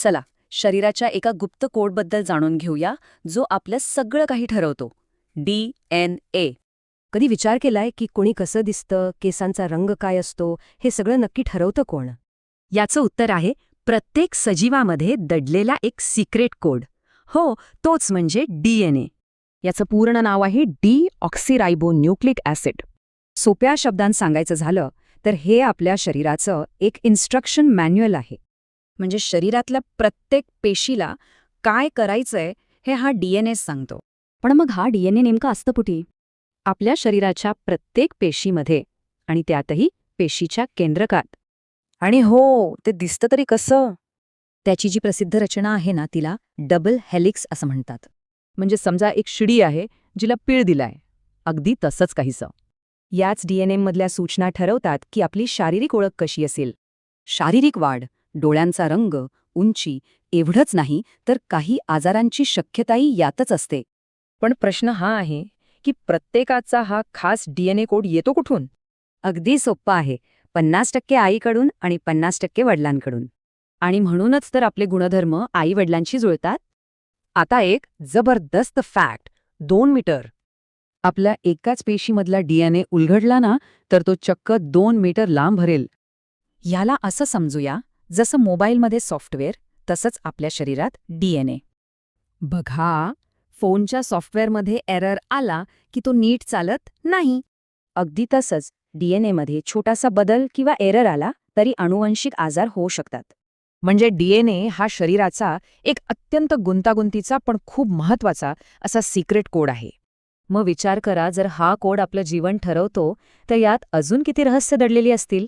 चला, शरीराच्या एका गुप्त कोडबद्दल जाणून घेऊया, जो आपलं सगळं काही ठरवतो. DNA. कधी विचार केलाय की कोणी कसं दिसतं, केसांचा रंग काय असतो, हे सगळं नक्की ठरवतं कोण? याचं उत्तर आहे प्रत्येक सजीवामध्ये दडलेला एक सिक्रेट कोड. हो, तोच म्हणजे DNA. याचं पूर्ण नाव आहे डीऑक्सिरायबोन्यूक्लिक ॲसिड. सोप्या शब्दांत सांगायचं झालं तर हे आपल्या शरीराचं एक इन्स्ट्रक्शन मॅन्युअल आहे. म्हणजे शरीरातल्या प्रत्येक पेशीला काय करायचंय हे हा DNA सांगतो. पण मग हा DNA नेमका असतं कुठे? आपल्या शरीराच्या प्रत्येक पेशीमध्ये, आणि त्यातही पेशीच्या केंद्रकात. आणि हो, ते दिसतं तरी कसं? त्याची जी प्रसिद्ध रचना आहे ना, तिला डबल हेलिक्स असं म्हणतात. म्हणजे समजा एक शिडी आहे जिला पीळ दिलाय, अगदी तसंच काहीसं. याच DNAमधल्या सूचना ठरवतात की आपली शारीरिक ओळख कशी असेल. शारीरिक वाढ, डोळ्यांचा रंग, उंची एवढंच नाही तर काही आजारांची शक्यताही यातच असते. पण प्रश्न हा आहे की प्रत्येकाचा हा खास DNA कोड येतो कुठून? अगदी सोप्पं आहे. 50% आईकडून आणि 50% वडिलांकडून. आणि म्हणूनच तर आपले गुणधर्म आई-वडिलांशी जुळतात. आता एक जबरदस्त फॅक्ट, 2 मीटर. आपल्या एकाच पेशीमधला DNA उलगडला ना, तर तो चक्क 2 मीटर लांब भरेल. ह्याला असं समजूया, जसं मोबाईलमध्ये सॉफ्टवेअर तसंच आपल्या शरीरात DNA. बघा, फोनच्या सॉफ्टवेअरमध्ये एरर आला की तो नीट चालत नाही. अगदी तसंच DNAमध्ये छोटासा बदल किंवा एरर आला तरी आनुवंशिक आजार होऊ शकतात. म्हणजे DNA हा शरीराचा एक अत्यंत गुंतागुंतीचा पण खूप महत्वाचा असा सिक्रेट कोड आहे. मग विचार करा, जर हा कोड आपलं जीवन ठरवतो तर यात अजून किती रहस्य दडलेली असतील.